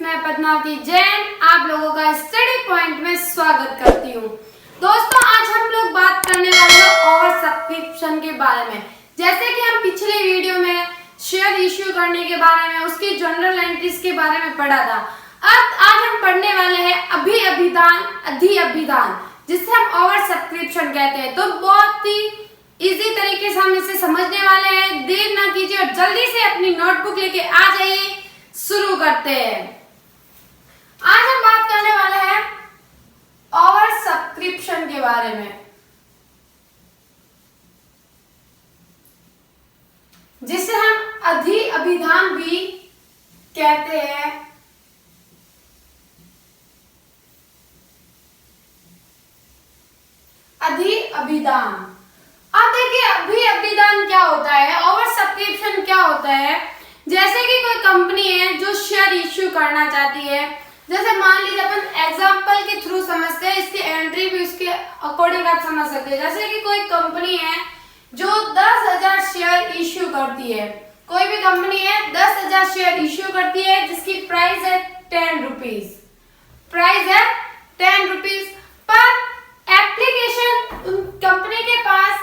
मैं पद्मावती जैन आप लोगों का स्टडी पॉइंट में स्वागत करती हूँ। दोस्तों, आज हम लोग बात करने वाले हैं ओवर सब्सक्रिप्शन के बारे में। जैसे कि हम पिछले वीडियो में शेयर इश्यू करने के बारे में, उसकी जनरल एंट्रीज के बारे में पढ़ा था। अब आज हम पढ़ने वाले हैं अधिअभिधान, जिसे हम ओवर सब्सक्रिप्शन कहते हैं। तो बहुत ही इजी तरीके से हम इसे समझने वाले हैं। देर ना कीजिए और जल्दी से अपनी नोटबुक लेके आ जाइए। शुरू करते हैं। आज हम बात करने वाले हैं ओवर सब्सक्रिप्शन के बारे में, जिसे हम अधिअभिधान भी कहते हैं। अधिअभिधान। अब देखिए अधिअभिधान क्या होता है, ओवर सब्सक्रिप्शन क्या होता है। जैसे कि कोई कंपनी है जो शेयर इश्यू करना चाहती है, जैसे मान लीजिए अपन एग्जांपल के थ्रू समझते हैं, इसकी एंट्री भी उसके अकॉर्डिंग आप समझ सकते हैं। जैसे कि कोई कंपनी है जो 10,000 शेयर इश्यू करती है, कोई भी कंपनी है 10,000 शेयर इश्यू करती है, जिसकी प्राइस है 10 रुपीज। प्राइस है 10 रुपीज, पर एप्लीकेशन उन कंपनी के पास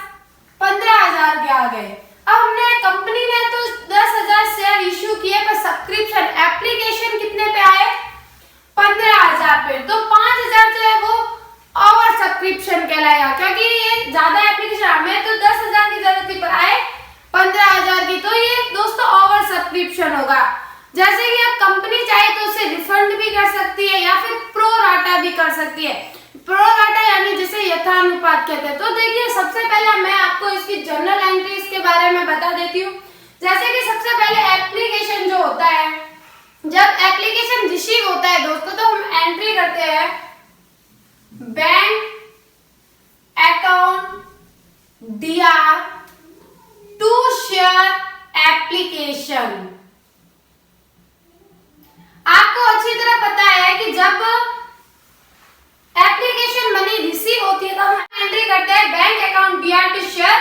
15,000 के आ गए। अब हमने कंपनी ने तो 10,000 शेयर इश्यू किए, पर सब्सक्रिप्शन एप्लीकेशन कितने पे आए? 15,000 पे। तो 5,000 जो है वो ओवर सब्सक्रिप्शन कहलाएगा, क्योंकि ये ज्यादा एप्लीकेशन, हमें तो 10,000 की जरूरत थी पर आए 15,000 की। तो ये दोस्तों ओवर सब्सक्रिप्शन होगा। जैसे कि अब कंपनी चाहे तो उसे रिफंड भी कर सकती है या फिर प्रो राटा भी कर सकती है। प्रो राटा यानी जिसे यथानुपात कहते हैं। तो देखिए, सबसे पहले मैं आपको इसकी जनरल एंट्रीज के बारे में बता देती हूँ। जैसे कि सबसे पहले एप्लीकेशन जो होता है, जब एप्लीकेशन रिसीव होता है दोस्तों, तो हम एंट्री करते हैं bank account DR to share application. आपको अच्छी तरह पता है कि जब एप्लीकेशन मनी रिसीव होती है तो हम एंट्री करते हैं bank account DR to share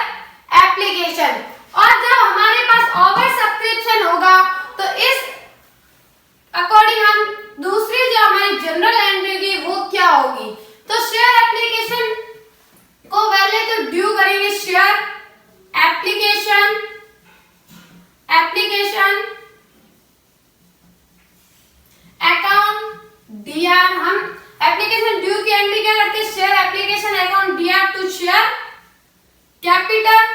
application. और जब हमारे पास ओवर सब्सक्रिप्शन होगा तो इस अकॉर्डिंग हम दूसरी जो हमारी जनरल एंट्री होगी वो क्या होगी, तो शेयर एप्लीकेशन को पहले तो ड्यू करेंगे शेयर एप्लीकेशन अकाउंट DR। हम एप्लीकेशन ड्यू की एंट्री क्या करते हैं? Share application account DR to share capital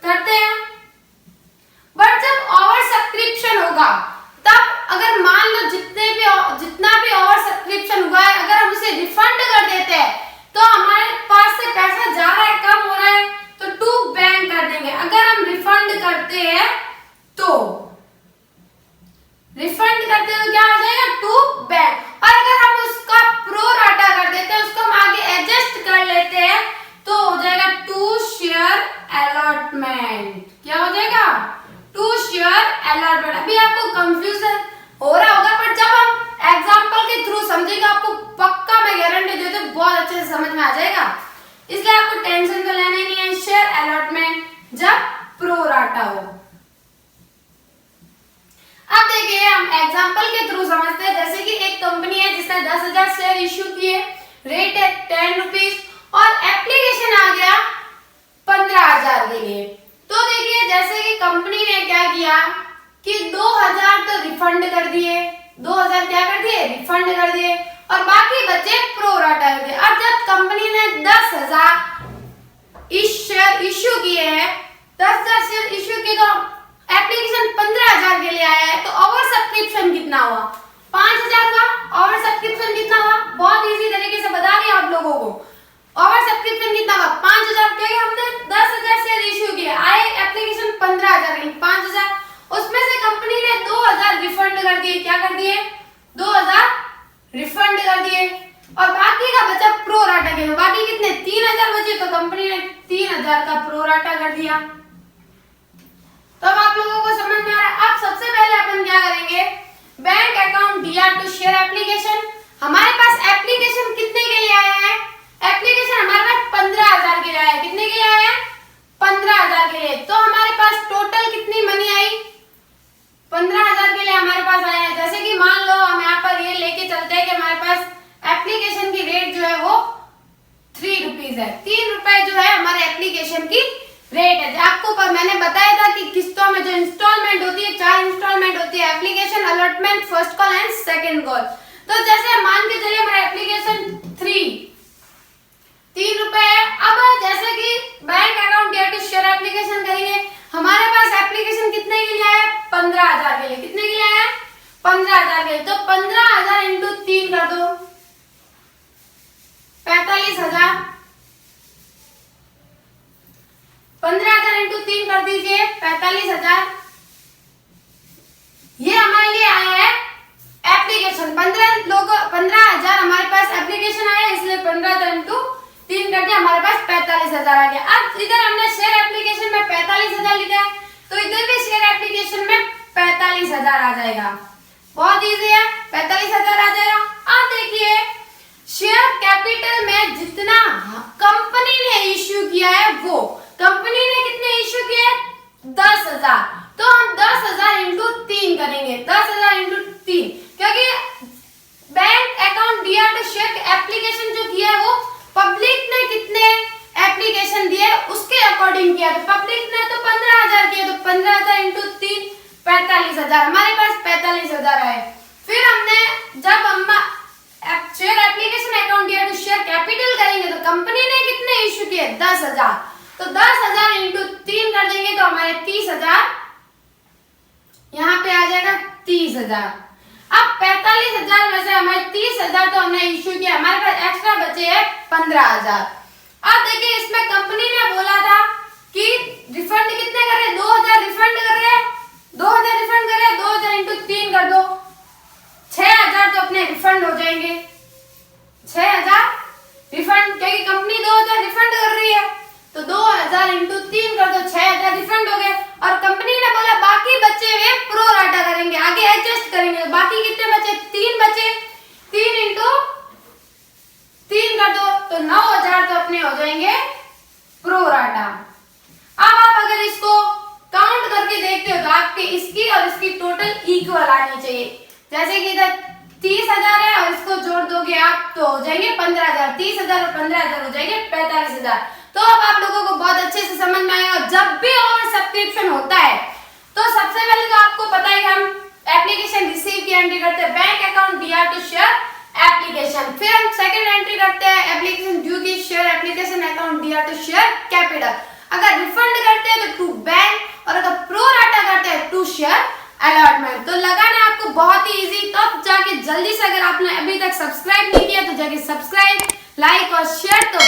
करते हैं। बट जब ओवर सब्सक्रिप्शन होगा, तब अगर मान लो जितना भी ओवर सब्सक्रिप्शन हुआ है, अगर हम उसे रिफंड कर देते हैं तो हमारे पास से पैसा जा रहा है, कम हो रहा है, तो टू बैंक कर देंगे। अगर हम रिफंड करते हैं तो क्या आ जाएगा? To bank. और अगर हम उसका प्रो राटा कर देते हैं, उसको हम आगे एडजस्ट कर लेते हैं, तो हो जाएगा टू शेयर अलॉटमेंट। क्या हो जाएगा? To share allotment. अभी आपको कंफ्यूजन हो रहा होगा, पर जब हम एग्जांपल के थ्रू समझेंगे, आपको पक्का मैं गारंटी देती हूँ बहुत अच्छे से समझ में आ जाएगा। इसलिए आपको टेंशन तो लेना ही नहीं है। शेयर अलॉटमेंट जब प्रो राटा हो। अब देखिए, हम एग्जांपल के थ्रू समझते हैं। जैसे कि एक कंपनी है जिसने 10,000 शेयर इश्यू किए, रेट है 10 रुपीज, और एप्लीकेशन आ गया 15,000 के लिए। तो देखिए, जैसे कि कंपनी ने क्या किया कि 2,000 तो रिफंड कर दिए, 2,000 क्या कर दिए? रिफंड कर दिए, और बाकी बचे प्रो राटा कर दिए। अब जब कंपनी ने 10,000 शेयर इश्यू किए हैं, 10,000 शेयर इश्यू किए, तो एप्लीकेशन 15,000 के लिए आया है, तो ओवर सब्सक्रिप्शन कितना हुआ? 5,000 का। ओवर सब्सक्रिप्शन कितना हुआ? बहुत इजी तरीके से बता रही आप लोगों को। ओवर सब्सक्रिप्शन कितना हुआ? 5,000, क्योंकि हमने 10,000 शेयर इश्यू किए, आए एप्लीकेशन 15,000 के लिए 5,000, उसमें से कंपनी ने 2,000 रिफंड कर दिए। क्या कर दिए? 2,000 रिफंड कर दिए, और बाकी का बचा प्रो राटा के लिए। बाकी कितने? 3,000 बचे, तो कंपनी ने 3,000 का प्रो राटा कर दिया। तो अब आप लोगों को समझ में आ रहा है। अब सबसे पहले अपन क्या करेंगे? Bank account DR to share application. हमारे पास एप्लीकेशन कितने के लिए आया है? एप्लीकेशन हमारे पास 15,000 के लिए आया है। कितने के लिए आया है? 15,000 के लिए। तो हमारे पास टोटल कितनी मनी आई? 15,000 के लिए हमारे पास आया है। जैसे कि मान लो हम यहाँ पर ये इंस्टॉलमेंट होती है, 4 इंस्टॉलमेंट होती है, application, allotment, first call and second call. तो जैसे मान के चलिए हमारा एप्लीकेशन 3 रुपए है। अब जैसे कि bank account dear to share application करेंगे, हमारे पास एप्लीकेशन कितने के लिए है? 15,000 के लिए। कितने के लिए है? 15,000 के लिए। तो 15,000 इंटू 3 कर दो, 45,000। 15,000 इंटू 3 कर दीजिए, 45,000। ये हमारे लिए आया है एप्लीकेशन। 15,000 हमारे पास एप्लीकेशन आया, इसलिए 15,000 इंटू 3 करके हमारे पास 45,000 आ गया। अब इधर हमने शेयर एप्लीकेशन में 45,000 लिखा है, तो इधर भी शेयर एप्लीकेशन में 45,000 आ जाएगा। बहुत इजी है, 45,000 आ जाएगा। अब देखिए शेयर कैपिटल में जितना कंपनी ने इश्यू किया है, वो कंपनी ने कितने इश्यू किए? 10,000। तो हम 10,000 इंटू 3 करेंगे, 10,000 इंटू 3, क्योंकि bank account dear to share application जो किया है वो पब्लिक ने कितने एप्लीकेशन दिए उसके अकॉर्डिंग किया। तो पब्लिक ने तो 15,000 किया, तो 15,000 इंटू 3 45,000। हमारे पास 45,000 आए। फिर हमने जब हम share application account dear to share capital करेंगे, तो कंपनी ने कितने इश्यू किए? 10,000। तो 10,000 इंटू 3 कर देंगे, तो हमारे 30,000 यहाँ पे आ जाएगा 30,000। अब 45,000 में से हमारे 30,000 तो हमने इश्यू किया, हमारे पास एक्स्ट्रा बचे हैं 15,000। अब देखिए इसमें कंपनी ने बोला था कि रिफंड कितने कर रहे हैं? 2,000 रिफंड कर रहे हैं, 2,000 रिफंड कर रहे हैं। 2,000 इंटू 3 कर दो, 6,000 तो अपने रिफंड हो जाएंगे। 6,000 रिफंड, क्योंकि कंपनी 2,000 रिफंड कर रही है, तो 2,000 इंटू 3 कर दो, 6,000 रिफंड हो गए। और कंपनी ने बोला बाकी बचे हुए प्रो राटा करेंगे, आगे एडजस्ट करेंगे। तो बाकी कितने बचे? 3 बचे, 3 इंटू 3 कर दो, तो 9,000 तो अपने हो जाएंगे प्रो राटा। अब आप अगर इसको काउंट करके देखते हो तो आपके इसकी और इसकी टोटल इक्वल आनी चाहिए। जैसे कि इधर 30,000 है और इसको जोड़ दोगे आप तो हो जाएंगे 15,000। 30,000 और 15,000 हो जाएंगे 45,000। तो अब आप लोगों को बहुत अच्छे से समझ में आएगा। जब भी ओवर सब्सक्रिप्शन होता है तो सबसे पहले तो आपको पता है कि हम एप्लीकेशन रिसीव की एंट्री करते हैं, bank account dear to share application. फिर हम सेकंड एंट्री करते हैं एप्लीकेशन ड्यू की share application account dear to share capital. अगर रिफंड करते हैं तो टू बैंक, और अगर प्रो राटा करते हैं टू शेयर अलॉटमेंट। तो लगाना आपको बहुत ही इजी। तो अब जाके जल्दी से, अगर आपने अभी तक सब्सक्राइब नहीं किया तो जाके सब्सक्राइब, लाइक और शेयर तो